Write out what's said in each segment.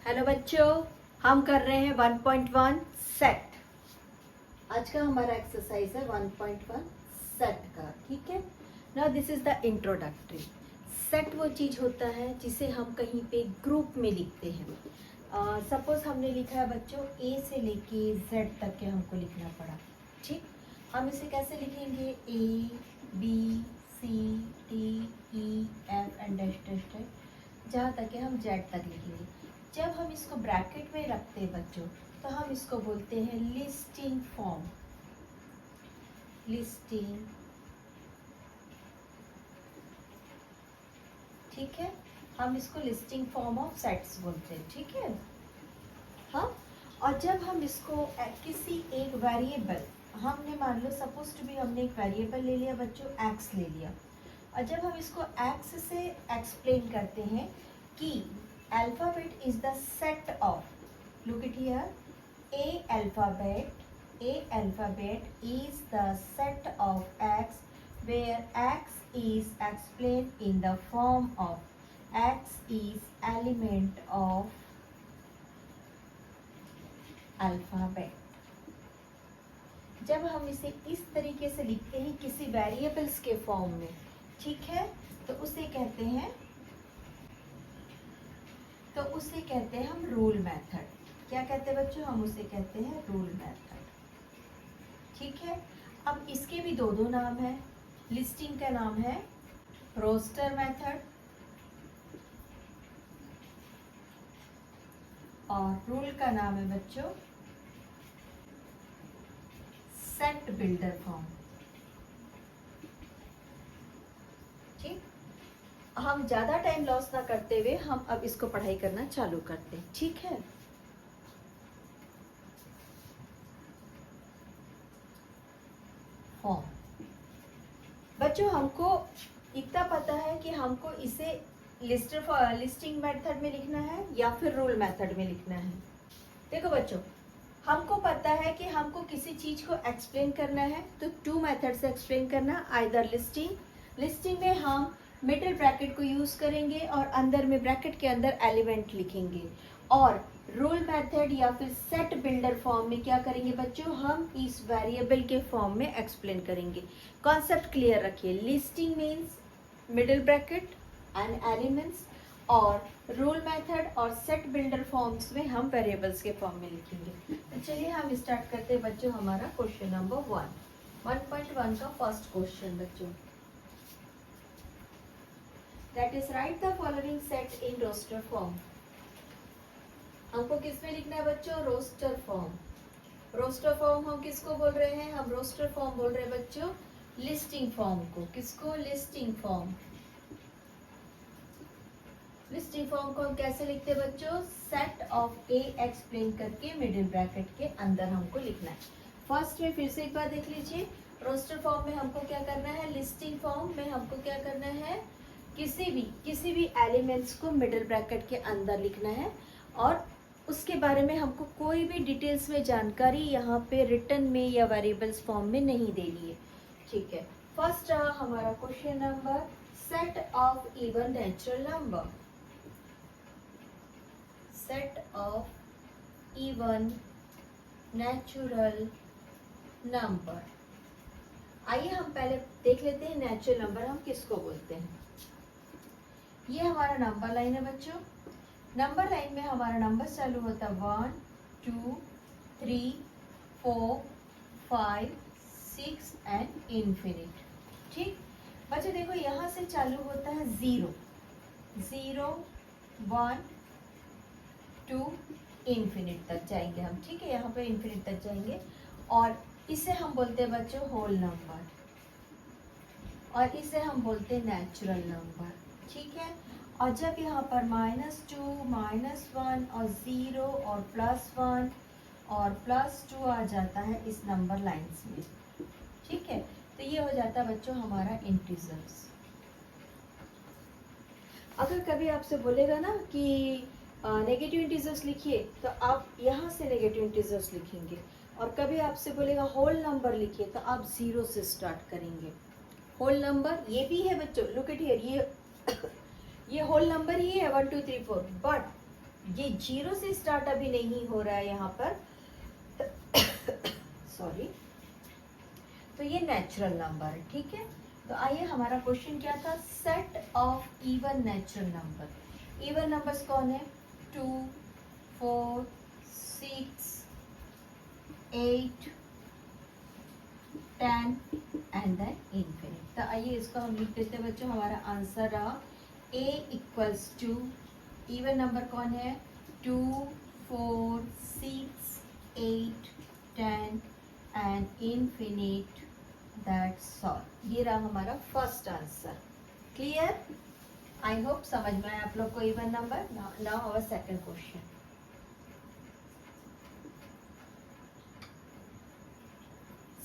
Hello बच्चों, हम कर रहे हैं 1.1 सेट। आज का हमारा एक्सरसाइज है 1.1 सेट का। ठीक है, now this is the introductory. Set वो चीज होता है जिसे हम कहीं पे ग्रुप में लिखते हैं। सपोज हमने लिखा है बच्चों ए से लेके जेड तक के हमको लिखना पड़ा। ठीक, हम इसे कैसे लिखेंगे? A B C D E F and dash dash dash, जहाँ तक के हम जेड तक लिखेंगे। जब हम इसको ब्रैकेट में रखते हैं बच्चों, तो हम इसको बोलते हैं लिस्टिंग फॉर्म। लिस्टिंग, ठीक है, हम इसको लिस्टिंग फॉर्म ऑफ सेट्स बोलते हैं। ठीक है, हाँ। और जब हम इसको किसी एक वेरिएबल, हमने मान लो सपोज टू बी, हमने एक वेरिएबल ले लिया बच्चों, एक्स ले लिया, और जब हम इसको एक्स से एक्सप्लेन करते हैं कि alphabet is the set of, look it here, a alphabet is the set of x where x is explained in the form of x is element of alphabet। जब हम इसे इस तरीके से लिखते हैं किसी वेरिएबल्स के फॉर्म में, ठीक है, तो उसे कहते हैं हम रूल मेथड। क्या कहते हैं बच्चों? हम उसे कहते हैं रूल मेथड। ठीक है, अब इसके भी दो नाम है। लिस्टिंग का नाम है रोस्टर मेथड और रूल का नाम है बच्चों सेट बिल्डर फॉर्म। ठीक, हम ज्यादा टाइम लॉस ना करते हुए हम अब इसको पढ़ाई करना चालू करते हैं। ठीक है, फॉर्म बच्चों, हमको इतना पता है कि हमको इसे लिस्टिंग मेथड में लिखना है या फिर रूल मेथड में लिखना है। देखो बच्चों, हमको पता है कि हमको किसी चीज को एक्सप्लेन करना है तो टू मेथड से एक्सप्लेन करना। आइदर लिस्टिंग में हम मिडिल ब्रैकेट को यूज करेंगे और अंदर में ब्रैकेट के अंदर एलिमेंट लिखेंगे, और रूल मेथड या फिर सेट बिल्डर फॉर्म में क्या करेंगे बच्चों? हम इस वेरिएबल के फॉर्म में एक्सप्लेन करेंगे। कॉन्सेप्ट क्लियर रखिए। Listing means middle bracket and elements, और रूल मेथड और सेट बिल्डर फॉर्म्स में हम वेरिएबल्स के फॉर्म में लिखेंगे। तो चलिए हम स्टार्ट करते हैं बच्चों हमारा क्वेश्चन नंबर 1.1 का फर्स्ट क्वेश्चन बच्चों। That is, write the following set in roster form। हमको किस में लिखना है बच्चों? Roster form. रोस्टर फॉर्म हम किसको बोल रहे हैं? हम रोस्टर फॉर्म बोल रहे हैं बच्चों लिस्टिंग फॉर्म को। किसको? Listing form. लिस्टिंग फॉर्म को हम कैसे लिखते हैं बच्चों? सेट ऑफ ए एक्सप्लेन करके मिडिल ब्रैकेट के अंदर हमको लिखना है। फर्स्ट में फिर से एक बार देख लीजिए, रोस्टर फॉर्म में हमको क्या करना है? लिस्टिंग फॉर्म में हमको क्या करना है? किसी भी एलिमेंट्स को मिडिल ब्रैकेट के अंदर लिखना है, और उसके बारे में हमको कोई भी डिटेल्स में जानकारी यहाँ पे रिटर्न में या वेरिएबल्स फॉर्म में नहीं देनी है। ठीक है, फर्स्ट रहा हमारा question number, set of even natural number. Set of even natural number. आइए हम पहले देख लेते हैं नेचुरल नंबर हम किसको बोलते हैं। ये हमारा नंबर लाइन है बच्चों। नंबर लाइन में हमारा नंबर चालू होता है 1 2 3 4 5 6 एंड इन्फिनिट। ठीक बच्चों, देखो यहाँ से चालू होता है 0 0 1 2 इन्फिनिट तक जाएंगे हम। ठीक है, यहाँ पे इन्फिनिट तक जाएंगे, और इसे हम बोलते हैं बच्चों होल नंबर, और इसे हम बोलते हैं नेचुरल नंबर। ठीक है, और जब यहाँ पर -2 -1 और 0 और +1 और +2 आ जाता है इस नंबर लाइंस में, ठीक है, तो ये हो जाता है बच्चों हमारा इंटीजर्स। अगर कभी आपसे बोलेगा ना कि नेगेटिव इंटीजर्स लिखिए, तो आप यहाँ से नेगेटिव इंटीजर्स लिखेंगे, और कभी आपसे बोलेगा होल नंबर लिखिए, तो आप 0 से स्टार्ट करेंगे। होल नंबर ये भी है बच्चों, लुक एट हियर, ये होल नंबर ही है 1 2 3 4, बट ये जीरो से स्टार्ट अभी नहीं हो रहा है यहाँ पर, सॉरी, तो ये नेचुरल नंबर है, ठीक है। तो आइए, हमारा क्वेश्चन क्या था, set of even natural number. Even numbers कौन है, 2, 4, 6, 8, 10 एंड देन इनफिनिट। तो आइए इसको हम लिख देते हैं बच्चों। हमारा आंसर रहा a equals to, even number कौन है, 2, 4, 6, 8, 10 एंड इनफिनिट, दैट्स ऑल। ये रहा हमारा first answer. Clear? I hope समझ में आया आप लोग को even number. Now our second question.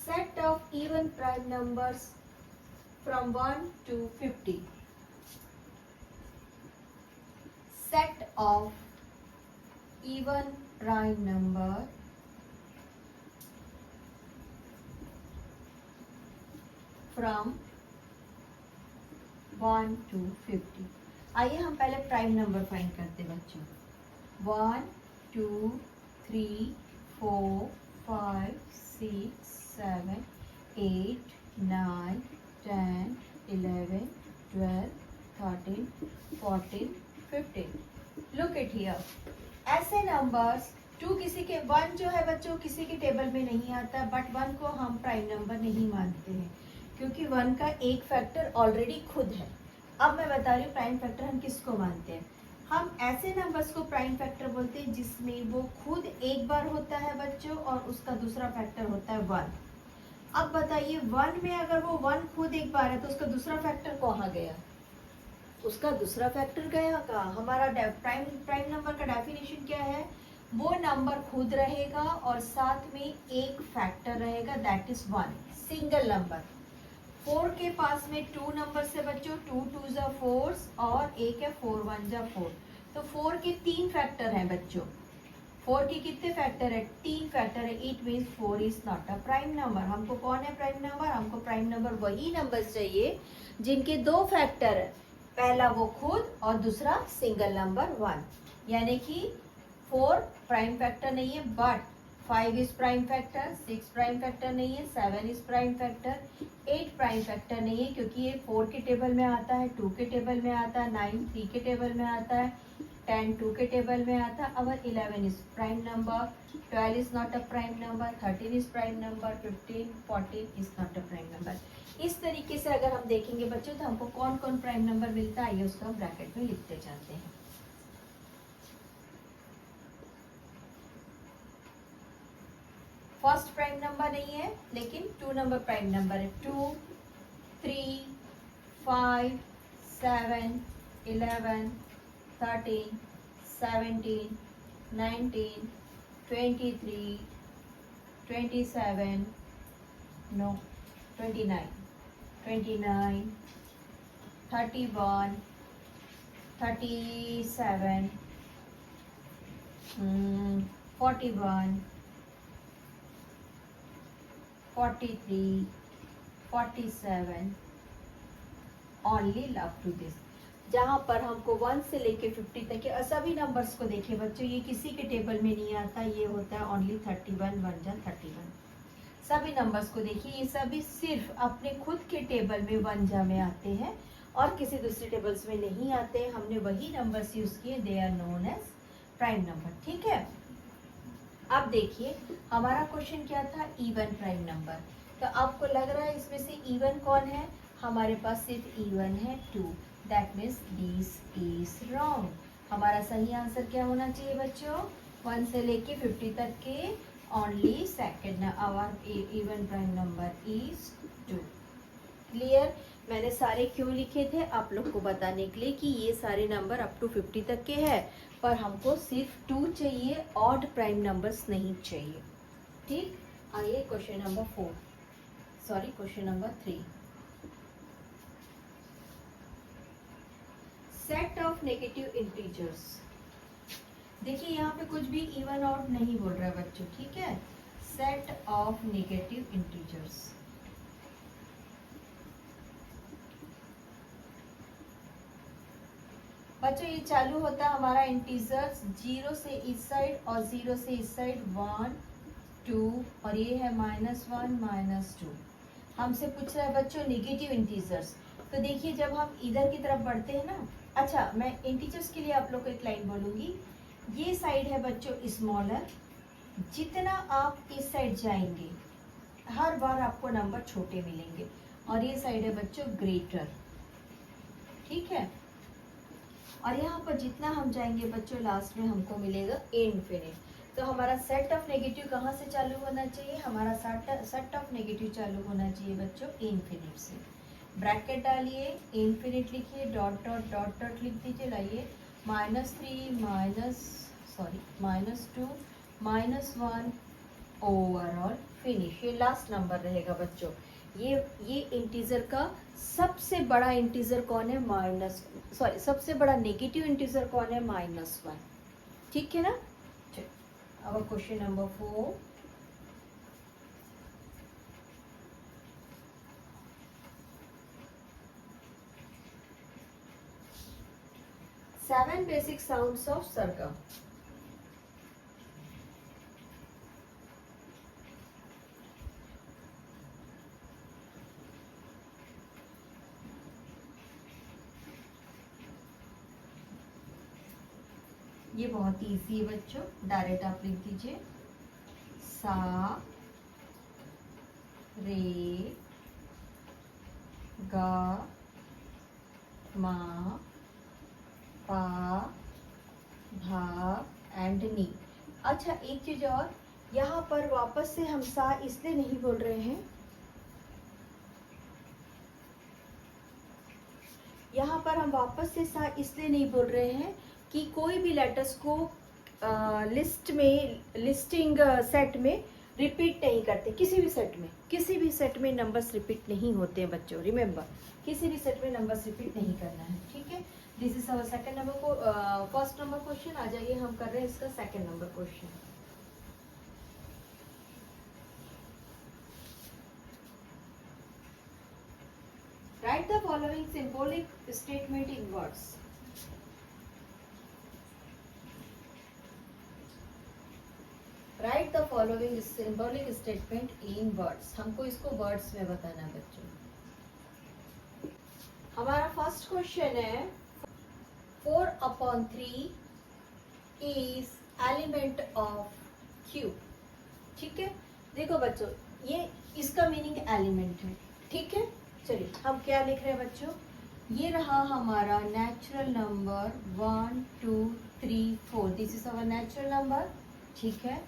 Set of even prime numbers from 1 to 50. Set of even prime number from 1 to 50. आइए हम पहले प्राइम नंबर फाइंड करते बच्चों। 1, 2, 3, 4, 5, 6, 7, 8, 9, 10, 11, 12, 13, 14, 15. Look at here. ऐसे नंबर्स 2 किसी के, 1 जो है बच्चों किसी के टेबल में नहीं आता, बट 1 को हम प्राइम नंबर नहीं मानते हैं क्योंकि 1 का एक फैक्टर ऑलरेडी खुद है। अब मैं बता रही हूँ प्राइम फैक्टर हम किसको मानते हैं। हम ऐसे नंबर्स को प्राइम फैक्टर बोलते हैं जिसमें वो खुद एक बार होता है बच्चों और उसका दूसरा फैक्टर होता है 1। अब बताइए 1 में अगर वो 1 खुद एक बार है तो उसका दूसरा फैक्टर कहाँ गया, उसका दूसरा फैक्टर गया कहाँ। हमारा प्राइम नंबर का डेफिनेशन क्या है, वो नंबर खुद रहेगा और साथ में एक फैक्टर रहेगा, दैट इज 1, सिंगल नंबर। 4 के पास में 2 नंबर से बच्चों, 2 2 जा 4 और एक है 4 1 जा 4। तो 4 के 3 फैक्टर हैं बच्चों। 4 के कितने फैक्टर है, 3 फैक्टर है। It means 4 is not a prime number. हमको कौन है प्राइम नंबर, हमको प्राइम नंबर वही नंबर चाहिए जिनके 2 फैक्टर है, पहला वो खुद और दूसरा सिंगल नंबर 1। यानी कि 4 प्राइम फैक्टर नहीं है, but 5 is prime factor, 6 prime factor नहीं है, 7 is prime factor, 8 prime factor नहीं है क्योंकि ये 4 के टेबल में आता है, 2 के टेबल में आता है, 9 3 के टेबल में आता है, 10 2 के टेबल में आता है। अवर 11 is prime number, 12 is not a prime number, 13 is prime number, 15 14 is not a prime number. इस तरीके से अगर हम देखेंगे बच्चों तो हमको कौन कौन प्राइम नंबर मिलता है, आइए उसको हम ब्रैकेट में लिखते जाते हैं। फर्स्ट प्राइम नंबर नहीं है लेकिन 2 नंबर प्राइम नंबर है। 2, 3, 5, 7, 11, 13, 17, 19, 23, 27, no, 29, 29, 31, 37, 41, 43, 47, only love to this. जहाँ पर हमको 1 से लेके 50 तक के सभी नंबर्स को देखें बच्चों, ये किसी के टेबल में नहीं आता, ये होता है ओनली 31, 1 जा 31। सभी नंबर्स को देखिए, ये सभी सिर्फ अपने खुद के टेबल में 1 जा में आते हैं और किसी दूसरे टेबल्स में नहीं आते हैं। हमने वही नंबर्स यूज किए, they are known as prime number, ठीक है। अब देखिए हमारा क्वेश्चन क्या था, इवन प्राइम नंबर। तो आपको लग रहा है इसमें से इवन कौन है, हमारे पास सिर्फ इवन है 2, that means this is wrong. हमारा सही आंसर क्या होना चाहिए बच्चों, 1 से लेके 50 तक के only second hour even prime number is 2। Clear? मैंने सारे क्यों लिखे थे आप लोग को बताने के लिए कि ये सारे नंबर अप टू 50 तक के हैं, पर हमको सिर्फ 2 चाहिए, ऑड प्राइम नंबर्स नहीं चाहिए, ठीक। आइए question number 4, sorry question number 3। Set of negative integers. देखिए यहाँ पे कुछ भी इवन ऑड नहीं बोल रहा है बच्चों, ठीक है। सेट ऑफ नेगेटिव इंटीजर्स, बच्चों ये चालू होता है हमारा इंटीजर्स 0 से इस साइड और 0 से इस साइड 1 2 और ये है -1 -2। हमसे पूछ रहा है बच्चों नेगेटिव इंटीजर्स। तो देखिए जब हम इधर की तरफ बढ़ते हैं ना, अच्छा मैं इंटीजर्स के लिए आप लोग को एक लाइन बोलूंगी। ये साइड है बच्चों स्मॉलर, जितना आप इस साइड जाएंगे हर बार आपको नंबर छोटे मिलेंगे, और ये साइड है बच्चों ग्रेटर, ठीक है। और यहाँ पर जितना हम जाएंगे बच्चों लास्ट में हमको मिलेगा इनफिनिट। तो हमारा सेट ऑफ नेगेटिव कहाँ से चालू होना चाहिए? हमारा सेट ऑफ नेगेटिव चालू होना चाहिए बच्चों इनफिनिट से। ब्रैकेट डालिए, इनफिनिट लिखिए, डॉट डॉट डॉट डॉट लिख दीजिए, लाइए -2 -1 ओवरऑल फिनिश। ये लास्ट नंबर रहेगा बच्चों। ये इंटीजर का सबसे बड़ा इंटीजर कौन है? सबसे बड़ा नेगेटिव इंटीजर कौन है? -1, ठीक है ना। अब question number 4। Seven basic sounds of सरगम। ये बहुत इजी है बच्चों, डायरेक्ट आप लिख दीजिए सा रे गा मा पा धा एंड नी। अच्छा एक चीज और, यहाँ पर वापस से हम सा इसलिए नहीं बोल रहे हैं, यहाँ पर हम वापस से सा इसलिए नहीं बोल रहे हैं कि कोई भी लेटर्स को लिस्टिंग सेट में रिपीट नहीं करते। किसी भी सेट में नंबर्स रिपीट नहीं होते हैं बच्चों, रिमेम्बर किसी भी सेट में नंबर्स रिपीट नहीं करना है, ठीक है। This is our second number को फर्स्ट नंबर क्वेश्चन। आ जाइए हम कर रहे हैं इसका second number question. Write the following symbolic statement in words. Write the following symbolic statement in words. हमको इसको वर्ड्स में बताना है बच्चों। हमारा फर्स्ट क्वेश्चन है 4/3 इज एलिमेंट ऑफ क्यूब, ठीक है। देखो बच्चों ये इसका मीनिंग एलिमेंट है, ठीक है। चलिए हम क्या लिख रहे हैं बच्चों, ये रहा हमारा natural number 1 2 3 4। This is our natural number, ठीक है।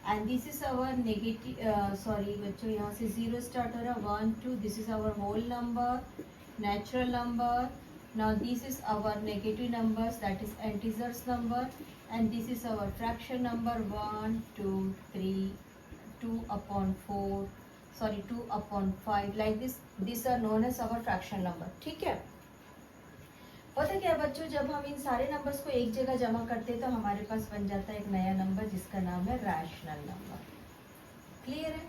And this is our negative, sorry बच्चों यहाँ से 0 स्टार्ट हो रहा है 1 2। This is our whole number, natural number. Now this is our negative numbers, that is integers number, and this is our fraction number 1 2 3 2/4, sorry 2/5, like this. These are known as our fraction number, ठीक है। होता क्या बच्चों, जब हम इन सारे numbers को एक जगह जमा करते हैं तो हमारे पास बन जाता है एक नया नंबर जिसका नाम है रैशनल नंबर। क्लियर है।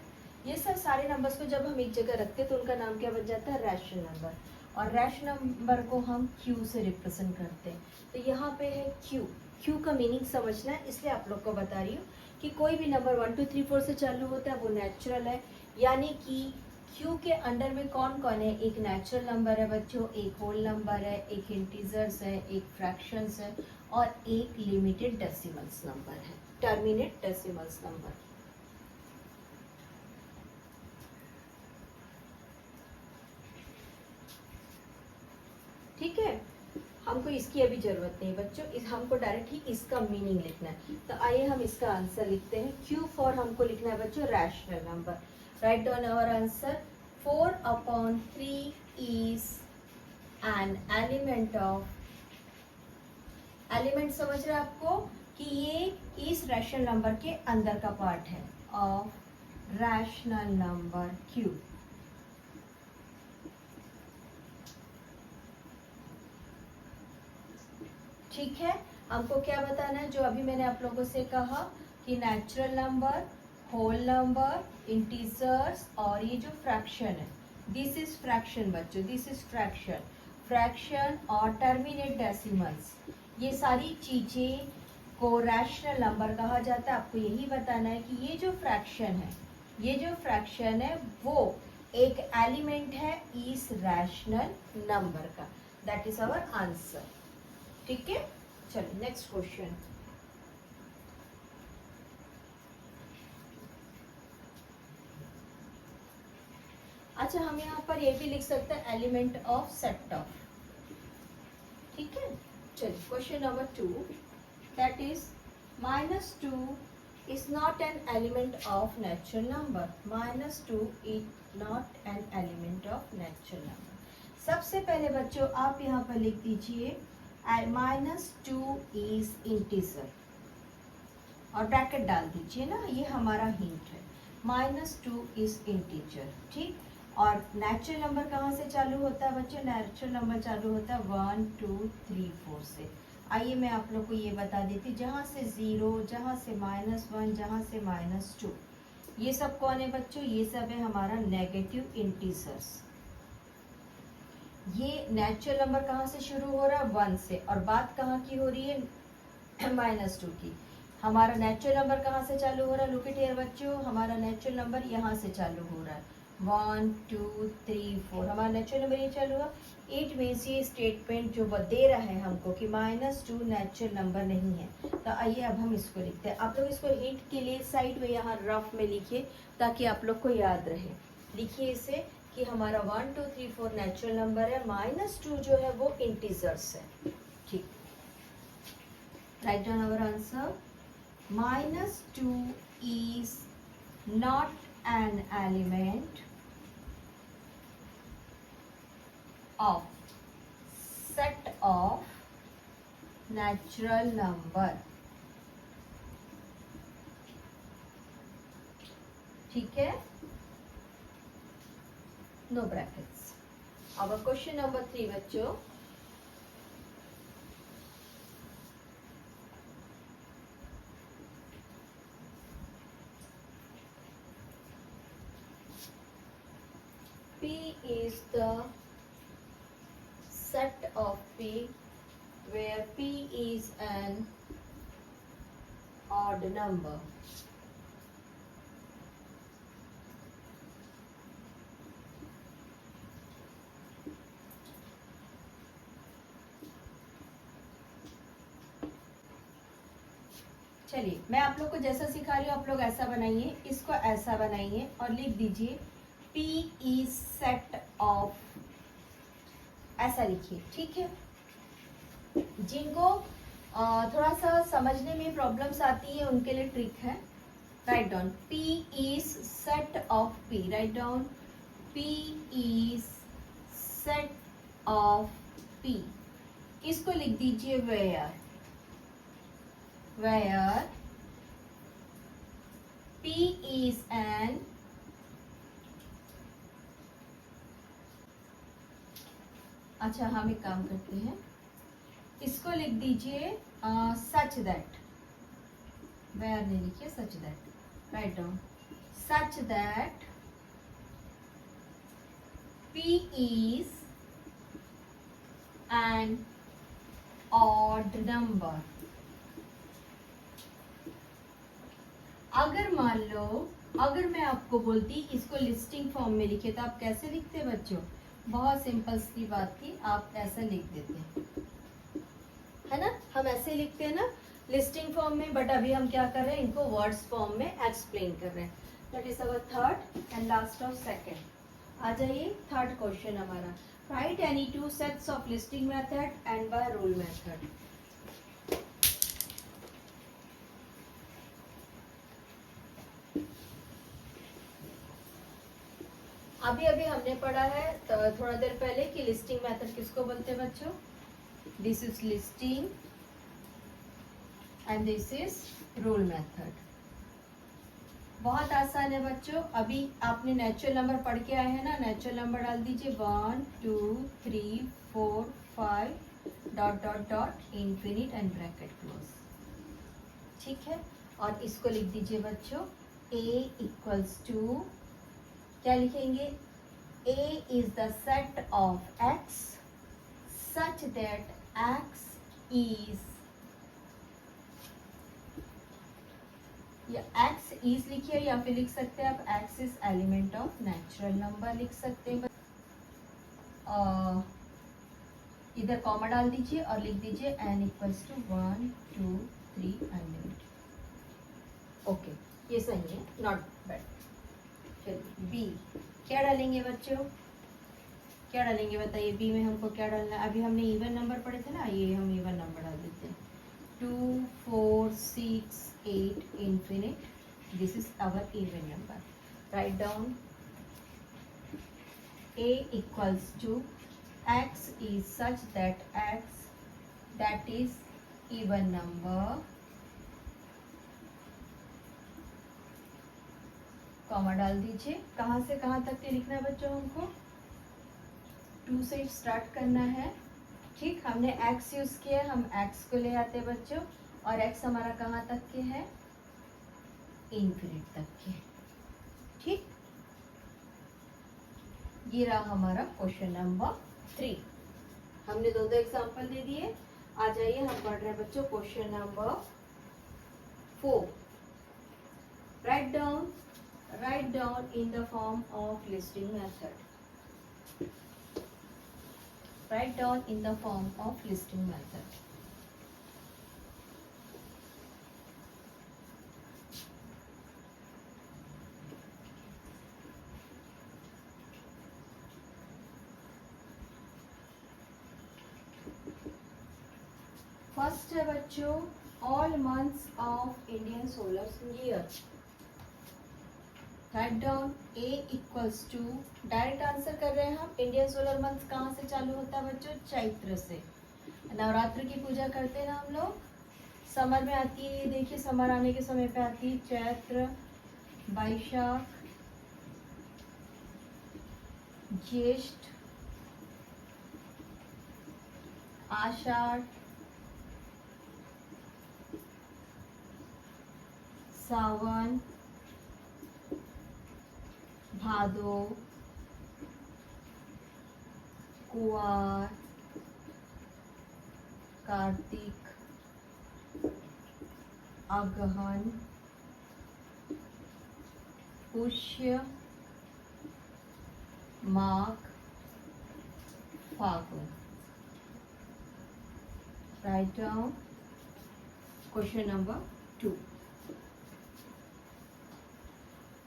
ये सब सारे नंबर्स को जब हम एक जगह रखते हैं तो उनका नाम क्या बन जाता है? Rational number. और रैशनल नंबर को हम क्यू से रिप्रेजेंट करते हैं। तो यहाँ पे है क्यू का मीनिंग समझना है, इसलिए आप लोग को बता रही हूँ कि कोई भी नंबर 1 2 3 4 से चालू होता है वो नेचुरल है। यानी कि क्यू के अंडर में कौन कौन है? एक नेचुरल नंबर है बच्चों, एक होल नंबर है, एक इंटीजर्स है, एक फ्रैक्शंस है, और एक लिमिटेड डेसिमल्स नंबर है, टर्मिनेट डेसिमल्स नंबर। ठीक है, हमको इसकी अभी जरूरत नहीं बच्चों, हमको डायरेक्ट ही इसका मीनिंग लिखना है। तो आइए हम इसका आंसर लिखते हैं। क्यू फॉर हमको लिखना है बच्चों rational number. Write down our answer. 4/3 is an element of, element समझ रहे आपको कि ये इस रैशनल नंबर के अंदर का पार्ट है ऑफ रैशनल नंबर क्यू। ठीक है, हमको क्या बताना है? जो अभी मैंने आप लोगों से कहा कि natural number, whole number, integers और ये जो फ्रैक्शन है, दिस इज फ्रैक्शन बच्चों, दिस इज फ्रैक्शन। फ्रैक्शन और टर्मिनेट डेसिमल्स, ये सारी चीज़ें को रैशनल नंबर कहा जाता है। आपको यही बताना है कि ये जो फ्रैक्शन है वो एक एलिमेंट है इस रैशनल नंबर का। That is our answer. ठीक है, चलिए नेक्स्ट क्वेश्चन। अच्छा, हम यहाँ पर ये भी लिख सकते हैं एलिमेंट ऑफ सेट ऑफ। ठीक है, चलिए question number 2, that is -2 is not an element of natural number. -2 is not an element of natural number. सबसे पहले बच्चों आप यहाँ पर लिख दीजिए -2 is integer और ब्रैकेट डाल दीजिए ना, ये हमारा हिंट है। -2 is integer, ठीक। और नेचुरल नंबर कहाँ से चालू होता है बच्चों? नेचुरल नंबर चालू होता है 1 2 3 4 से। आइए मैं आप लोग को ये बता देती हूँ, जहाँ से 0, जहाँ से -1, जहाँ से -2, ये सब कौन है बच्चों? ये सब है हमारा नेगेटिव इंटीजर्स। ये नेचुरल नंबर कहाँ से शुरू हो रहा है? 1 से। और बात कहाँ की हो रही है? -2 की। हमारा नेचुरल नंबर कहाँ से चालू हो रहा है? लुक एट हियर बच्चों, हमारा नेचुरल नंबर यहाँ से चालू हो रहा है 1 2 3 4, हमारा नेचुरल नंबर ये चालू हुआ। इट मीन्स ये स्टेटमेंट जो दे रहा है हमको कि -2 नेचुरल नंबर नहीं है। तो आइए अब हम इसको लिखते हैं। आप लोग इसको हिंट के लिए साइड में यहाँ रफ में लिखिए ताकि आप लोग को याद रहे। लिखिए इसे कि हमारा 1 2 3 4 नेचुरल नंबर है, -2 जो है वो इंटीजर्स है। ठीक, write down our answer. -2 is not an element of set of natural number. ठीक है, नो ब्रैकेट्स। अब क्वेश्चन नंबर 3 बच्चों, P is the set of P where P is an odd number. चलिए मैं आप लोग को जैसा सिखा रही हूँ आप लोग ऐसा बनाइए, इसको ऐसा बनाइए और लिख दीजिए P is set of, ऐसा लिखिए। ठीक है, जिनको थोड़ा सा समझने में प्रॉब्लम्स आती है उनके लिए ट्रिक है। Write down P is set of P, write down P is set of P। इसको लिख दीजिए where P is an अच्छा हम एक काम करते हैं, इसको लिख दीजिए सच दैट, वेयर नहीं लिखिए such that, write down such that P is an odd number। अगर मान लो, अगर मैं आपको बोलती इसको लिस्टिंग फॉर्म में लिखे तो आप कैसे लिखते बच्चों? बहुत सिंपल सी बात थी, आप ऐसा लिख देते है ना, हम ऐसे लिखते हैं ना लिस्टिंग फॉर्म में, बट अभी हम क्या कर रहे हैं, इनको वर्ड्स फॉर्म में एक्सप्लेन कर रहे हैं। That is our third and last of second. आ जाइए थर्ड क्वेश्चन हमारा, write any two sets of listing method and by rule method. अभी अभी हमने पढ़ा है तो थोड़ा देर पहले कि लिस्टिंग मेथड किसको बोलते हैं बच्चों? This is listing and this is rule method. बहुत आसान है बच्चों। अभी आपने नेचुरल नंबर पढ़ के आए हैं ना, नेचुरल नंबर डाल दीजिए 1 2 3 4 5 dot dot dot infinite and bracket close. ठीक है, और इसको लिख दीजिए बच्चों A इक्वल्स टू, क्या लिखेंगे? A is the set of X such that x is, या x इज लिखिए या फिर लिख सकते हैं आप x is element of natural number लिख सकते हैं। इधर कॉमा डाल दीजिए और लिख दीजिए n equals to 1 2 3 unlimited. Okay, ये सही है, नॉट बैड। चलिए बी, क्या डालेंगे बच्चों, क्या डालेंगे बताइए। बी में हमको क्या डालना है, अभी हमने इवन नंबर पढ़े थे ना, ये हम इवन नंबर डाल देते हैं। 2 4 6 8 infinite, this is our even number. Write down a equals to x is such that x, that is even number, comma डाल दीजिए। कहाँ से कहाँ तक के लिखना है बच्चों, हमको 2 से स्टार्ट करना है। ठीक, हमने x यूज किया, हम x को ले आते हैं बच्चों, और x हमारा कहाँ तक के है, इन्फिनिट तक के। ठीक, ये रहा हमारा क्वेश्चन नंबर 3। हमने दो एग्जांपल दे दिए। आ जाइए, हम पढ़ रहे हैं बच्चों question number 4। Write down in the form of listing method. Write down in the form of listing method. First है बच्चों all months of Indian solar year. Write down a equals to, direct answer कर रहे हैं हम। Indian solar month कहाँ से चालू होता है बच्चों, चैत्र से। नवरात्र की पूजा करते हैं ना हम लोग, समर में आती है, देखिए समर आने के समय पे आती है चैत्र, वैशाख, ज्येष्ठ, आषाढ़, सावन, भादो, कुआर, कार्तिक, अगहन, पुष्य, माघ, फागुन। Write down question number 2।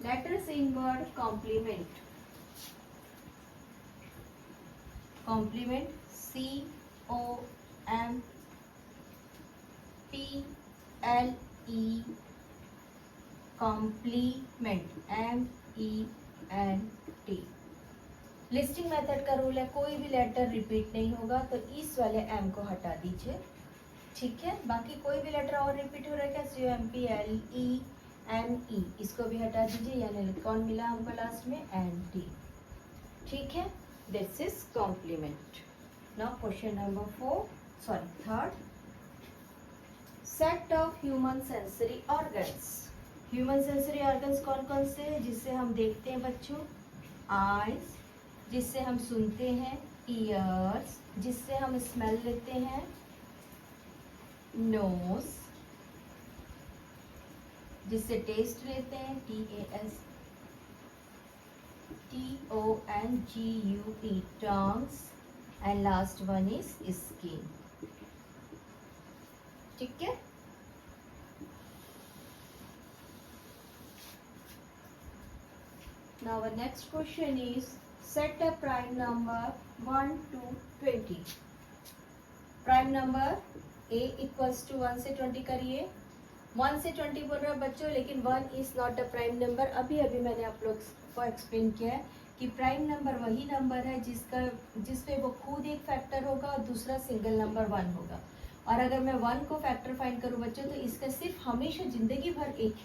Letters in word complement. Complement, C O M P L E, complement, M E N T। Listing method का रूल है, कोई भी लेटर रिपीट नहीं होगा, तो इस वाले M को हटा दीजिए। ठीक है, बाकी कोई भी लेटर और रिपीट हो रहा है क्या, C O M P L E N E, इसको भी हटा दीजिए, यानी कौन मिला हमको लास्ट में, एन टी। ठीक है, this is complement. Now question number 3। Set of human sensory organs. Human sensory organs कौन कौन से हैं, जिससे हम देखते हैं बच्चों, आईज, जिससे हम सुनते हैं, ईयर्स, जिससे हम स्मेल लेते हैं, नोज, जिससे टेस्ट लेते हैं, TASTONGUE, tongues, and last one is skin. ठीक है, now our next question is set a prime number 1 to 20. Prime number a equals to 1 से 20 करिए। 1 से 20 बोल रहा है बच्चों, लेकिन 1 is not a prime number. अभी मैंने आप लोग को एक्सप्लेन किया है कि प्राइम नंबर वही नंबर है जिसपे वो खुद एक फैक्टर होगा और दूसरा सिंगल नंबर 1 होगा। और अगर मैं 1 को फैक्टर फाइंड करूँ बच्चों, तो इसका सिर्फ हमेशा जिंदगी भर एक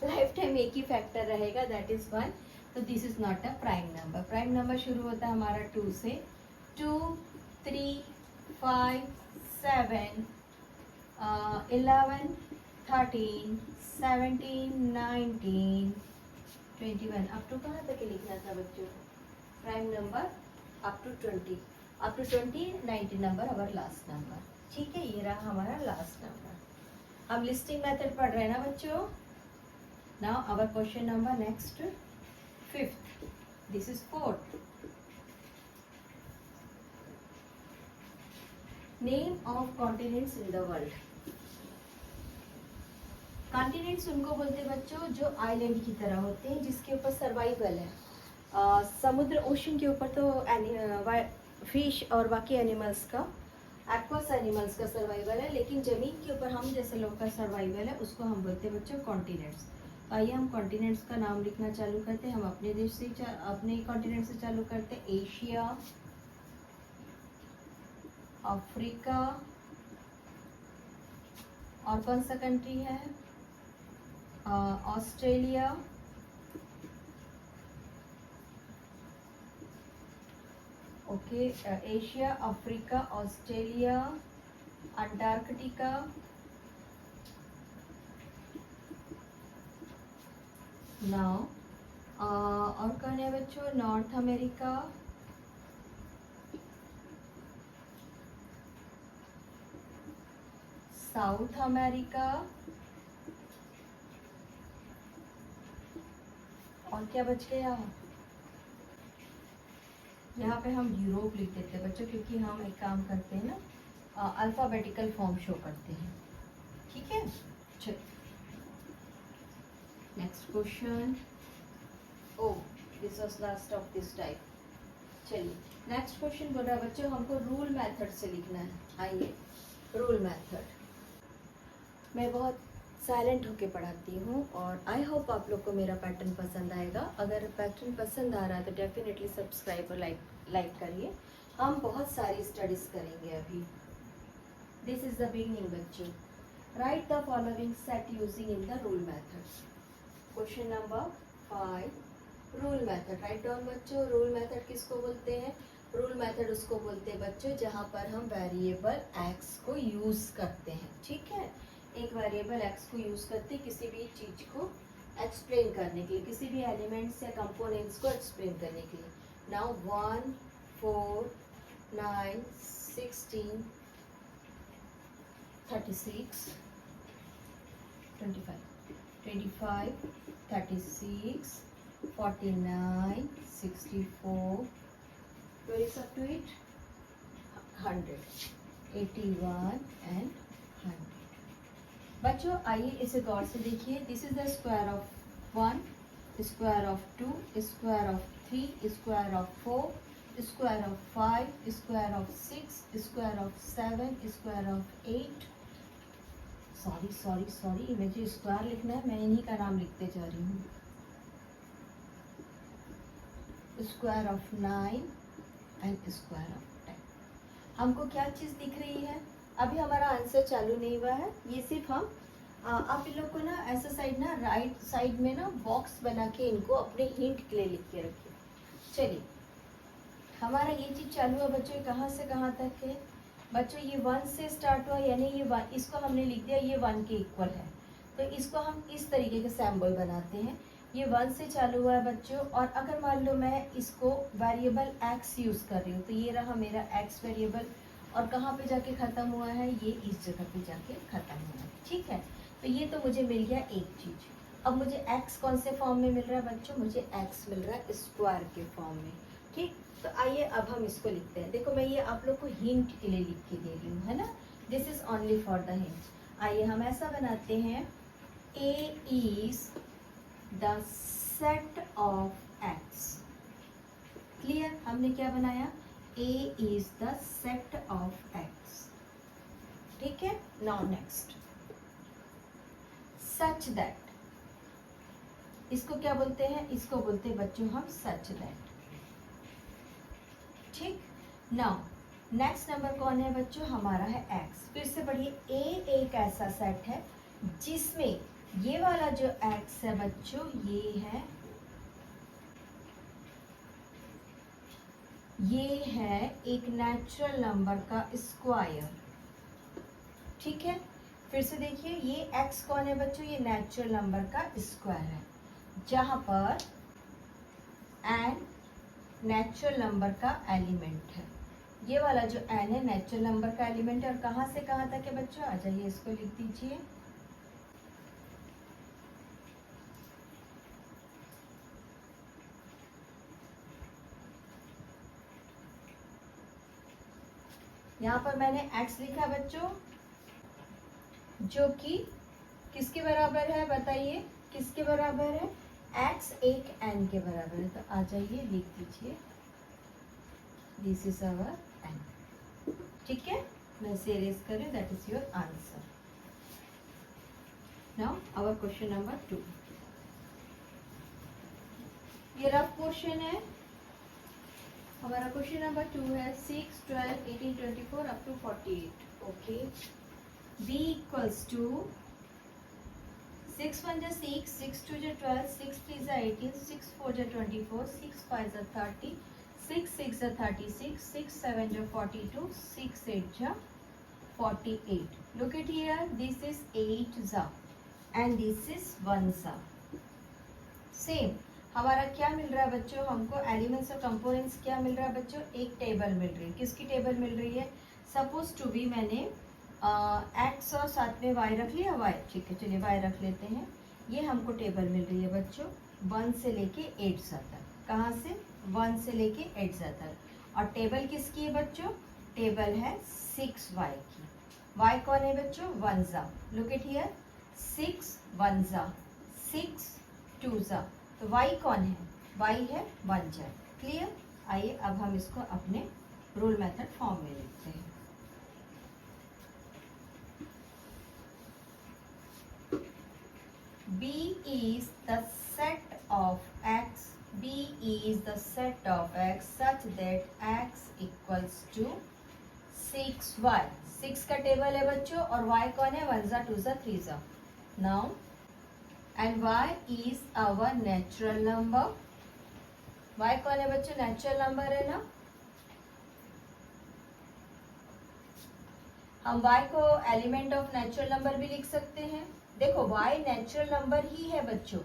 लाइफ टाइम एक ही फैक्टर रहेगा, दैट इज 1। तो this is not a prime number. Prime number शुरू होता है हमारा 2 से। 2 3 5 7 11 13 17 19 21। अप टू कहाँ तक लिखना था बच्चों, prime number up to 20। Up to 20, 19 number our last number. ठीक है, ये रहा हमारा लास्ट नंबर। हम लिस्टिंग मेथड पढ़ रहे हैं ना बच्चों। Now our question number next 5th, this is 4th। Name of continents in the world. Continents उनको बोलते हैं बच्चों जो आइलैंड की तरह होते हैं, जिसके ऊपर सर्वाइवल है। समुद्र ओशन के ऊपर तो फिश और बाकी एनिमल्स का, एक्वास एनिमल्स का सर्वाइवल है, लेकिन जमीन के ऊपर हम जैसे लोग का सर्वाइवल है, उसको हम बोलते हैं बच्चों कॉन्टिनेंट्स। आइए हम कॉन्टिनेंट्स का नाम लिखना चालू करते हैं। हम अपने देश से अपने कॉन्टिनेंट से चालू करते हैं। एशिया, अफ्रीका, और कौन सा कंट्री है, Australia, okay, Asia, Africa, Australia, Antarctica, now और कौन है बच्चों, नॉर्थ अमेरिका, साउथ अमेरिका, और क्या बच गया, यहाँ पे हम यूरोप लिख देते हैं बच्चों, क्योंकि हम एक काम करते हैं ना, अल्फाबेटिकल फॉर्म शो करते हैं। ठीक है, चलिए next question. Oh, this was last of this type. चलिए नेक्स्ट क्वेश्चन बोल रहा है बच्चों हमको रूल मेथड से लिखना है। आइए, रूल मेथड। मैं बहुत साइलेंट होके पढ़ाती हूँ और आई होप आप लोग को मेरा पैटर्न पसंद आएगा। अगर पैटर्न पसंद आ रहा है तो डेफिनेटली सब्सक्राइब और लाइक करिए। हम बहुत सारी स्टडीज करेंगे अभी। दिस इज द बिगिनिंग बच्चों। Right the following set using in the rule method. Question number 5, rule method. Write down बच्चों, रूल मेथड किसको बोलते हैं? रूल मेथड उसको बोलते हैं बच्चों जहाँ पर हम वेरिएबल एक्स को यूज करते हैं। ठीक है, एक वेरिएबल एक्स को यूज करते किसी भी चीज को एक्सप्लेन करने के लिए, किसी भी एलिमेंट्स या कंपोनेंट्स को एक्सप्लेन करने के लिए। Now 1, 4, 9, 16, 36, 25, 36, 49, 64, where is up to it? 100, 81 and 100। बच्चों आइए इसे गौर से देखिए। This is the square of 1, square of 2, square of 3, square of 4, square of 5, square of 6, square of 7, square of 8। Sorry, मुझे स्क्वायर लिखना है, मैं इन्हीं का नाम लिखते जा रही हूँ। Square of 9 and square of 10। हमको क्या चीज़ दिख रही है? अभी हमारा आंसर चालू नहीं हुआ है, ये सिर्फ हम आप इन लोग को ना ऐसा साइड ना राइट साइड में ना बॉक्स बना के इनको अपने हिंट के लिए लिख के रखिए। चलिए हमारा ये चीज़ चालू है बच्चों, कहाँ से कहाँ तक है बच्चों? ये 1 से स्टार्ट हुआ, यानी ये 1, इसको हमने लिख दिया ये 1 के इक्वल है, तो इसको हम इस तरीके के सैम्बल बनाते हैं। ये 1 से चालू हुआ है बच्चों, और अगर मान लो मैं इसको वेरिएबल एक्स यूज़ कर रही हूँ, तो ये रहा मेरा एक्स वेरिएबल, और कहाँ पे जाके ख़त्म हुआ है? ये इस जगह पे जाके ख़त्म हुआ है। ठीक है, तो ये तो मुझे मिल गया एक चीज़। अब मुझे एक्स कौन से फॉर्म में मिल रहा है बच्चों? मुझे एक्स मिल रहा है स्क्वायर के फॉर्म में। ठीक, तो आइए अब हम इसको लिखते हैं। देखो मैं ये आप लोग को हिंट के लिए लिख के दे रही हूँ, है ना, this is only for the hint. आइए हम ऐसा बनाते हैं, A is the set of X. Clear, हमने क्या बनाया? A is the set of x। ठीक है, now next, such that, इसको क्या बोलते हैं? इसको बोलते हैं बच्चों हम such that। ठीक, now नेक्स्ट नंबर कौन है बच्चों? हमारा है x। फिर से पढ़िए, A एक ऐसा सेट है जिसमें ये वाला जो x है बच्चों, ये है एक नेचुरल नंबर का स्क्वायर। ठीक है, फिर से देखिए, ये x कौन है बच्चों? ये नेचुरल नंबर का स्क्वायर है, जहां पर n नेचुरल नंबर का एलिमेंट है। ये वाला जो n है नेचुरल नंबर का एलिमेंट है, और कहाँ से कहाँ तक है बच्चों, आ जाइए इसको लिख दीजिए। यहाँ पर मैंने x लिखा बच्चों, जो कि किसके बराबर है बताइए, किसके बराबर है, x एक n के बराबर है। तो आ जाइए लिख दीजिए, दिस इज आवर n। ठीक है, मैं इसे इरेज करें, that is your answer. Now our question number 2। ये रफ क्वेश्चन है हमारा। क्वेश्चन नंबर 2 है 6, 12, 18, 24 up to 48। Okay, b equals to 6 1 6, 6 2 12, 6 3 18, 6 4 24, 6 5 30, 6 6 36, 6 7 42, 6 8 48. Look at here, this is 8 za and this is 1 za. Same हमारा क्या मिल रहा है बच्चों, हमको एलिमेंट्स और कंपोनेंट्स क्या मिल रहा है बच्चों, एक टेबल मिल रही है। किसकी टेबल मिल रही है, सपोज टू बी मैंने एक्स और साथ में वाई रख लिया, वाई, ठीक है चलिए वाई रख लेते हैं। ये हमको टेबल मिल रही है बच्चों 1 से लेके 8 तक। कहाँ से, 1 से लेके 8 तक। और टेबल किसकी है बच्चों, टेबल है 6 वाई की। वाई कौन है बच्चों, 1 जा। लुक एट हियर, 6 1 जा, 6 2 जा, तो वाई कौन है, वाई है 1 जा। क्लियर। आइए अब हम इसको अपने रूल मेथड फॉर्म में लिखते हैं। B is the set of x. B is the set of x such that x equals to 6y. 6 का टेबल है बच्चों, और y कौन है, 1 जा 2 जा 3 जा। Now and y is our natural number. y कौन है बच्चों, नेचुरल नंबर है ना। हम y को एलिमेंट ऑफ नेचुरल नंबर भी लिख सकते हैं। देखो y नेचुरल नंबर ही है बच्चों,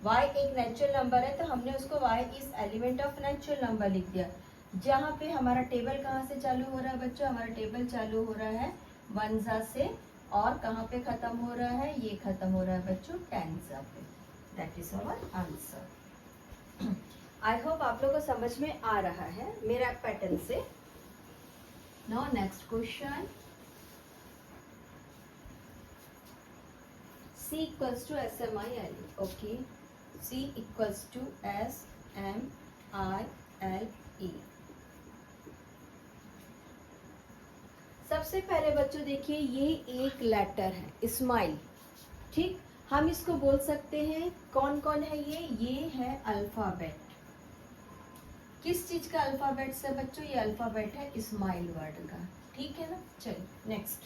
y एक नेचुरल नंबर है, तो हमने उसको y is element of natural number लिख दिया। जहाँ पे हमारा टेबल कहाँ से चालू हो रहा है बच्चों, हमारा टेबल चालू हो रहा है 1 जा से, और कहाँ पे खत्म हो रहा है, ये खत्म हो रहा है बच्चों 10 जा पे। That is our answer. I hope आप लोगों को समझ में आ रहा है मेरा पैटर्न से। Now next question, C equals to SMILE. Okay, C equals to SMILE. सबसे पहले बच्चों देखिए, ये एक लेटर है स्माइल, ठीक। हम इसको बोल सकते हैं, कौन कौन है ये है अल्फाबेट। किस चीज का अल्फाबेट से बच्चों, ये अल्फाबेट है स्माइल वर्ड का, ठीक है ना। चलिए next,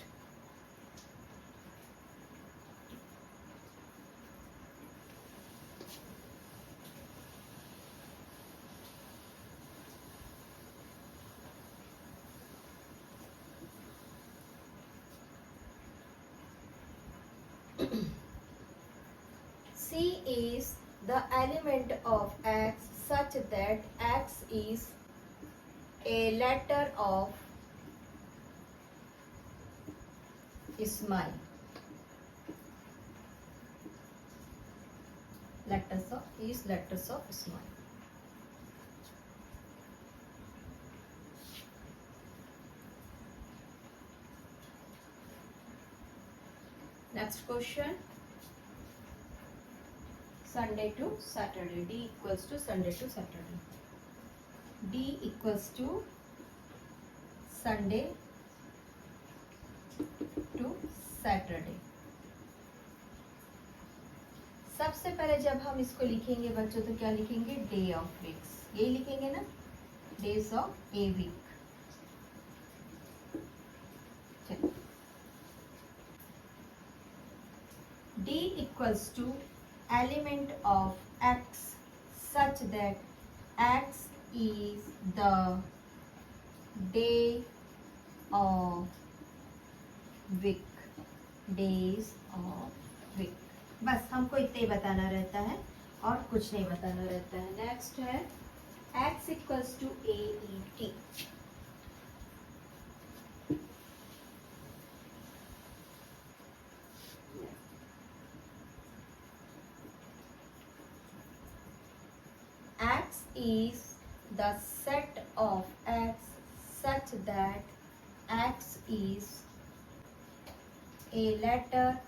C is the element of x such that x is a letter of smile. Letters of smile. Next question. Sunday to Saturday. D equals to Sunday to Saturday. D equals to Sunday to Saturday. सबसे पहले जब हम इसको लिखेंगे बच्चों, तो क्या लिखेंगे, डे ऑफ वीक्स, यही लिखेंगे ना, days of a week. D equals to element of x such that x is the day of week. Days of week. बस हमको इतना ही बताना रहता है और कुछ नहीं बताना रहता है। नेक्स्ट है x equals to AET. X is the set of X such that X is a letter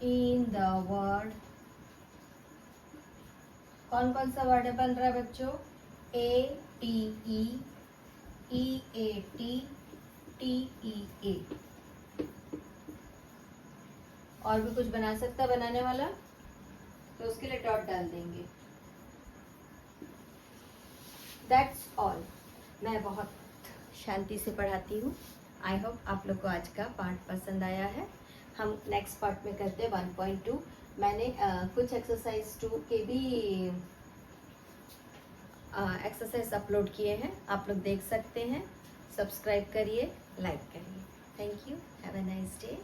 in the word. कौन कौन सा वर्ड बन रहा है बच्चों? ATE, EAT, TEA. और भी कुछ बना सकता है बनाने वाला, तो उसके लिए डॉट डाल देंगे. That's all. मैं बहुत शांति से पढ़ाती हूँ. आई होप आप लोग को आज का पार्ट पसंद आया है. हम नेक्स्ट पार्ट में करते हैं 1.2. मैंने कुछ एक्सरसाइज 2 के भी एक्सरसाइज अपलोड किए हैं, आप लोग देख सकते हैं. सब्सक्राइब करिए, लाइक करिए. Thank you. Have a nice day.